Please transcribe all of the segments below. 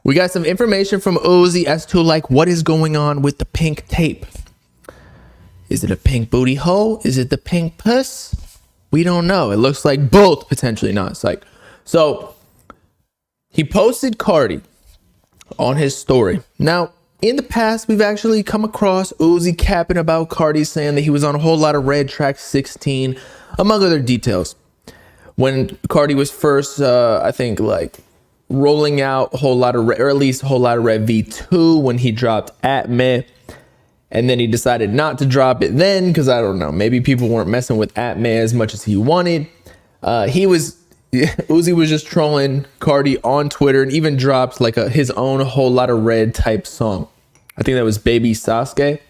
We got some information from Uzi as to like what is going on with the pink tape. Is it a pink booty hole? Is it the pink puss? We don't know. It looks like both, potentially not. It's like, so he posted Carti on his story. Now, in the past, we've actually come across Uzi capping about Carti, saying that he was on a whole lot of red track 16, among other details. When Carti was first, I think, like rolling out a whole lot of, or at least a whole lot of red V2 when he dropped At Me. And then he decided not to drop it then because I don't know, maybe people weren't messing with At Me as much as he wanted. Uzi was just trolling Carti on Twitter and even dropped like his own whole lot of red type song. I think that was Baby Sasuke,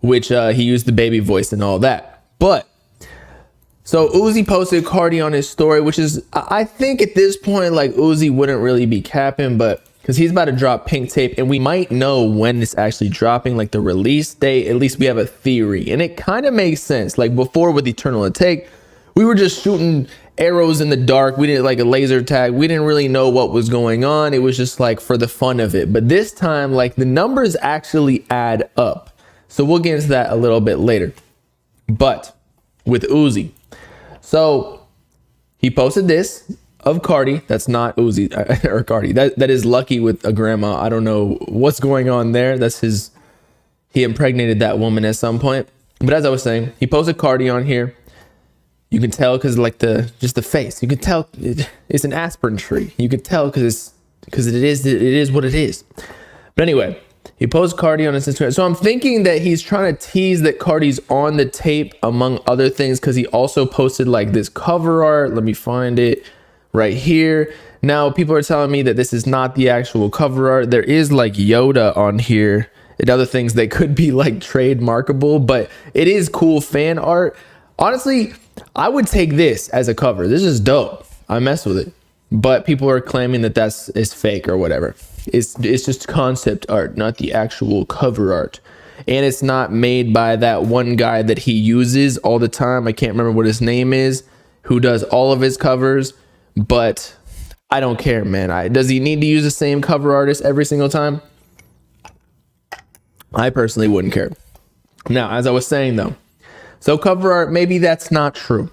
which he used the baby voice and all that. But so Uzi posted Carti on his story, which is, I think at this point, like Uzi wouldn't really be capping, but because he's about to drop Pink Tape and we might know when it's actually dropping, like the release date. At least we have a theory and it kind of makes sense. Like before with Eternal Intake, we were just shooting arrows in the dark. We didn't like a laser tag. We didn't really know what was going on. It was just like for the fun of it. But this time, like the numbers actually add up. So we'll get into that a little bit later. But with Uzi, so he posted this of Carti. That's not Uzi or Carti. That is Lucky with a grandma. I don't know what's going on there. That's his. He impregnated that woman at some point. But as I was saying, he posted Carti on here. You can tell because like the face. You can tell it's an aspirin tree. You can tell because it is what it is. But anyway, he posted Carti on his Instagram. So I'm thinking that he's trying to tease that Carti's on the tape, among other things, because he also posted like this cover art. Let me find it right here. Now people are telling me that this is not the actual cover art. There is like Yoda on here and other things that could be like trademarkable, but it is cool fan art. Honestly, I would take this as a cover. This is dope. I mess with it. But people are claiming that is fake or whatever. It's just concept art, not the actual cover art. And it's not made by that one guy that he uses all the time. I can't remember what his name is, who does all of his covers. But I don't care, man. Does he need to use the same cover artist every single time? I personally wouldn't care. Now, as I was saying though, so cover art, maybe that's not true.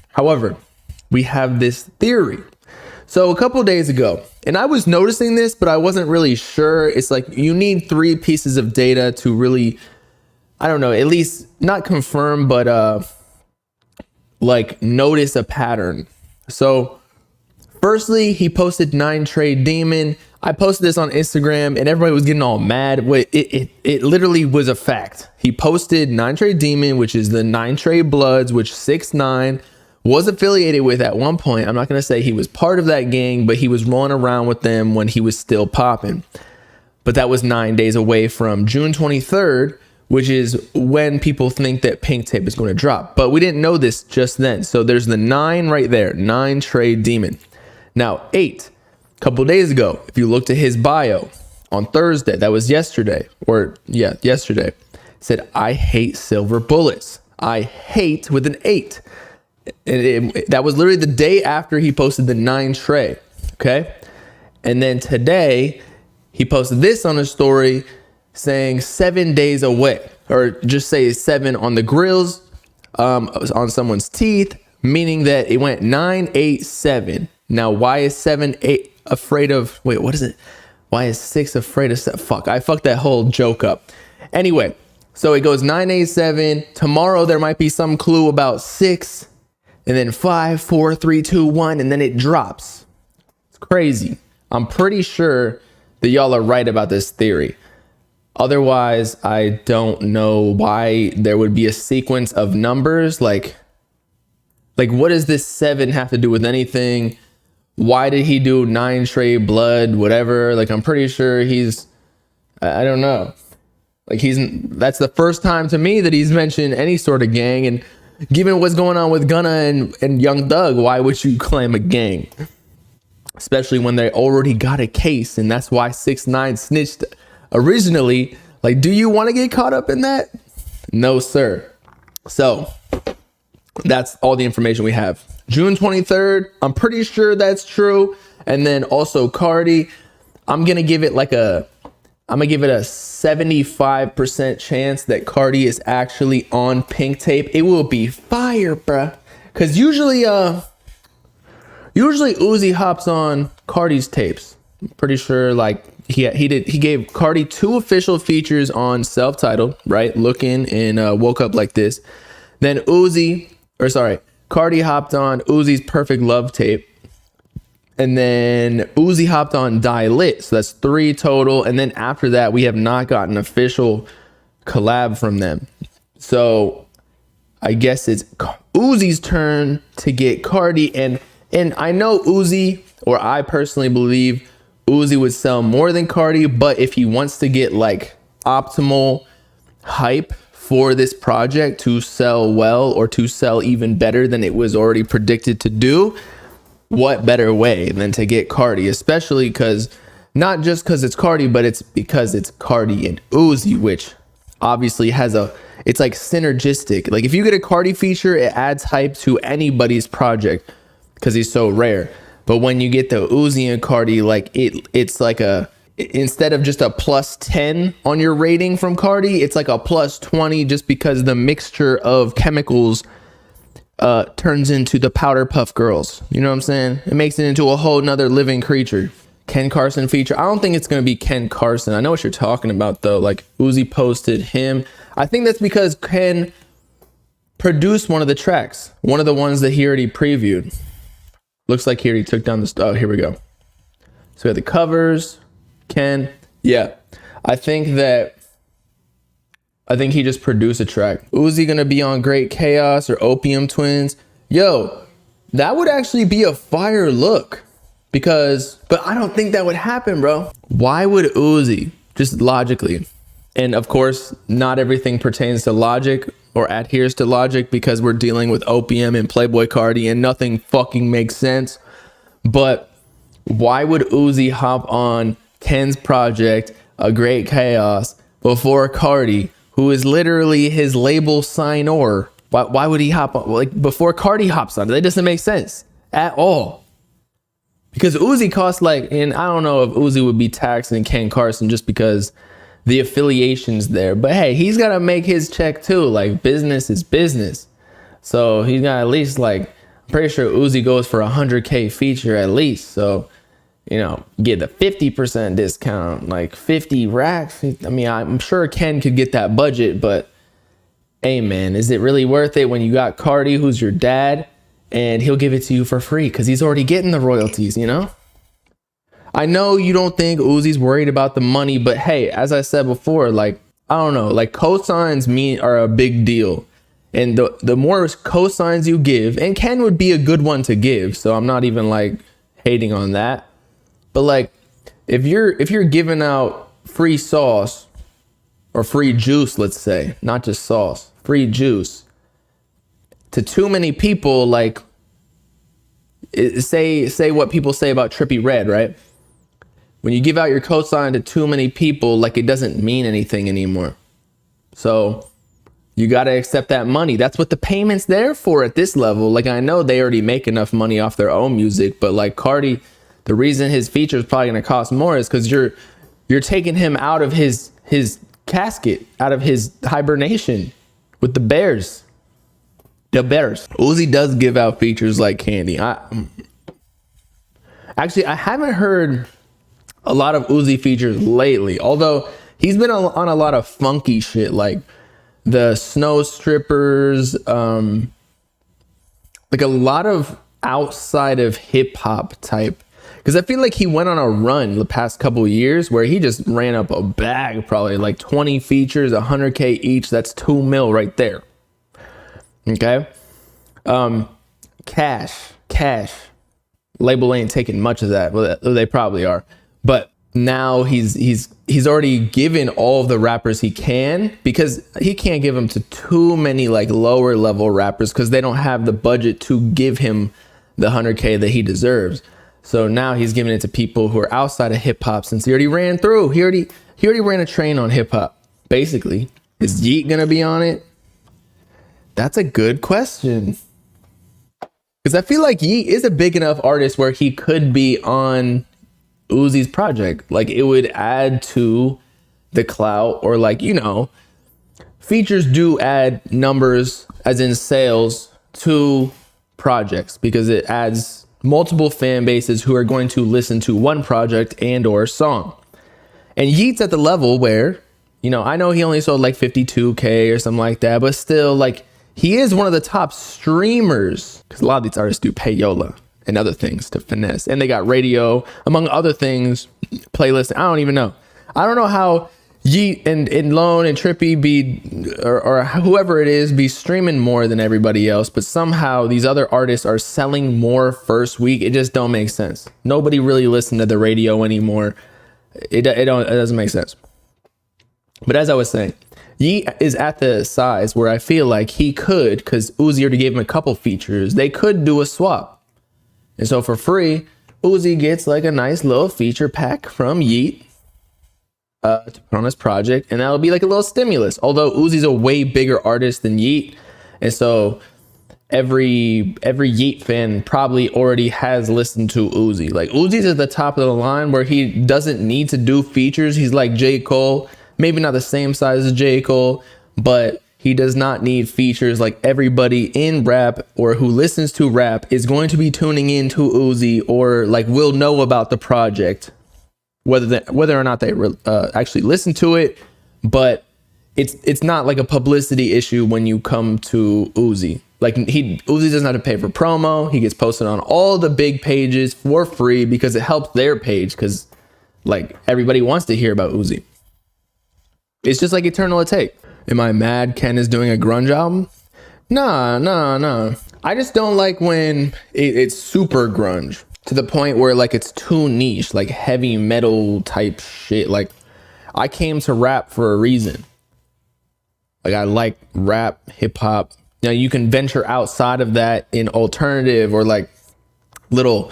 However, we have this theory. So a couple days ago, and I was noticing this, but I wasn't really sure. It's like you need 3 pieces of data to really, I don't know, at least not confirm, but like notice a pattern. So firstly, he posted 9 Trade Demon. I posted this on Instagram and everybody was getting all mad. It literally was a fact. He posted 9 Trade Demon, which is the 9 Trade Bloods, which 6ix9ine was affiliated with at one point. I'm not going to say he was part of that gang, but he was rolling around with them when he was still popping. But that was 9 days away from June 23rd, which is when people think that Pink Tape is going to drop. But we didn't know this just then. So there's the 9 right there, 9 Trade Demon. Now 8. Couple days ago, if you looked at his bio on Thursday, that was yesterday, yesterday, said, I hate silver bullets. I hate with an 8. And that was literally the day after he posted the 9 Trey. Okay. And then today he posted this on his story saying 7 days away, or just say 7 on the grills, on someone's teeth, meaning that it went 9, 8, 7. Now, why is 7, 8 afraid of, wait, what is it? Why is 6 afraid of 7? Fuck, I fucked that whole joke up. Anyway, so it goes 9, 8, 7. Tomorrow there might be some clue about 6, and then 5, 4, 3, 2, 1, and then it drops. It's crazy. I'm pretty sure that y'all are right about this theory. Otherwise, I don't know why there would be a sequence of numbers. Like what does this 7 have to do with anything? Why did he do 9 Trade Blood, whatever? Like, I'm pretty sure I don't know. Like that's the first time to me that he's mentioned any sort of gang. And given what's going on with Gunna and Young Thug, why would you claim a gang? Especially when they already got a case. And that's why 6ix9ine snitched originally. Like, do you want to get caught up in that? No, sir. So that's all the information we have. June 23rd, I'm pretty sure that's true. And then also Carti, I'm gonna give it a 75% chance that Carti is actually on Pink Tape. It will be fire, bruh. Cause usually Uzi hops on Carti's tapes. I'm pretty sure like he gave Carti 2 official features on Self-Titled, right? Looking and Woke Up Like This. Then Carti hopped on Uzi's Perfect Love tape. And then Uzi hopped on Die Lit. So that's 3 total. And then after that, we have not gotten official collab from them. So I guess it's Uzi's turn to get Carti. And I know Uzi, or I personally believe Uzi would sell more than Carti. But if he wants to get like optimal hype for this project to sell well, or to sell even better than it was already predicted to do, what better way than to get Carti, especially because not just because it's Carti, but it's because it's Carti and Uzi, which obviously it's like synergistic. Like if you get a Carti feature, it adds hype to anybody's project because he's so rare. But when you get the Uzi and Carti, like it's like instead of just a +10 on your rating from Carti, it's like a +20 just because the mixture of chemicals turns into the Powder Puff Girls. You know what I'm saying? It makes it into a whole nother living creature. Ken Carson feature. I don't think it's going to be Ken Carson. I know what you're talking about though. Like Uzi posted him. I think that's because Ken produced one of the tracks. One of the ones that he already previewed. Looks like he already took down oh, here we go. So we have the covers. Ken. Yeah. I think he just produced a track. Uzi gonna be on Great Chaos or Opium Twins. Yo, that would actually be a fire look. But I don't think that would happen, bro. Why would Uzi, just logically, and of course, not everything pertains to logic or adheres to logic because we're dealing with Opium and Playboi Carti and nothing fucking makes sense. But why would Uzi hop on Ken's project, A Great Chaos, before Carti, who is literally his label signer? Why would he hop on like before Carti hops on? That doesn't make sense at all. Because Uzi costs like, and I don't know if Uzi would be taxing Ken Carson just because the affiliation's there. But hey, he's got to make his check too. Like business is business. So he's got at least like, I'm pretty sure Uzi goes for $100K feature at least. So, you know, get the 50% discount, like 50 racks. I mean, I'm sure Ken could get that budget, but hey man, is it really worth it when you got Carti, who's your dad, and he'll give it to you for free because he's already getting the royalties, you know? I know you don't think Uzi's worried about the money, but hey, as I said before, like, I don't know, like cosigns are a big deal. And the more cosigns you give, and Ken would be a good one to give, so I'm not even like hating on that. But like, if you're giving out free sauce or free juice, let's say, not just sauce, free juice to too many people, like say what people say about Trippie Redd, right? When you give out your cosign to too many people, like it doesn't mean anything anymore. So you got to accept that money. That's what the payment's there for at this level. Like I know they already make enough money off their own music, but like Carti, the reason his feature is probably going to cost more is because you're taking him out of his casket, out of his hibernation with the bears. The bears. Uzi does give out features like candy. I haven't heard a lot of Uzi features lately, although he's been on a lot of funky shit like the Snow Strippers, like a lot of outside of hip hop type. Because I feel like he went on a run the past couple of years where he just ran up a bag, probably like 20 features, 100K each. That's $2 million right there. Okay. Cash. Label ain't taking much of that. Well, they probably are. But now he's already given all of the rappers he can, because he can't give them to too many like lower level rappers because they don't have the budget to give him the 100K that he deserves. So now he's giving it to people who are outside of hip hop, since he already ran through. He already ran a train on hip hop. Basically, is Yeet gonna be on it? That's a good question. Because I feel like Yeet is a big enough artist where he could be on Uzi's project. Like, it would add to the clout, or like, you know, features do add numbers, as in sales, to projects, because it adds multiple fan bases who are going to listen to one project and or song. And Yeet's at the level where, you know, I know he only sold like 52K or something like that, but still, like, he is one of the top streamers, because a lot of these artists do payola and other things to finesse. And they got radio, among other things, playlists. I don't even know. I don't know how Yeet and Lone and Trippy be, or whoever it is, be streaming more than everybody else, but somehow these other artists are selling more first week. It just don't make sense. Nobody really listens to the radio anymore. It doesn't make sense. But as I was saying, Yeet is at the size where I feel like he could, because Uzi already gave him a couple features, they could do a swap. And so for free, Uzi gets like a nice little feature pack from Yeet to put on his project, and that'll be like a little stimulus. Although Uzi's a way bigger artist than Yeet, and so every Yeet fan probably already has listened to Uzi. Like, Uzi's at the top of the line where he doesn't need to do features. He's like J. Cole, maybe not the same size as J. Cole, but he does not need features. Like, everybody in rap or who listens to rap is going to be tuning in to Uzi, or like will know about the project, whether or not they actually listen to it. But it's not like a publicity issue when you come to Uzi. Like, Uzi doesn't have to pay for promo. He gets posted on all the big pages for free because it helps their page, because like everybody wants to hear about Uzi. It's just like Eternal Take. Am I mad Ken is doing a grunge album? Nah. I just don't like when it's super grunge to the point where like it's too niche, like heavy metal type shit. Like, I came to rap for a reason. Like, I like rap, hip hop. You know, you can venture outside of that in alternative or like little,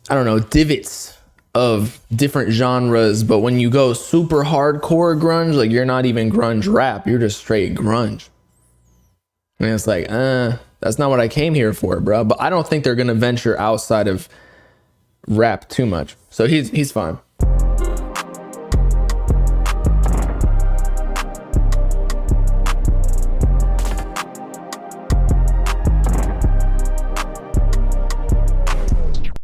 I don't know, divots of different genres. But when you go super hardcore grunge, like, you're not even grunge rap, you're just straight grunge. And it's like, that's not what I came here for, bro. But I don't think they're gonna venture outside of rap too much. So he's fine.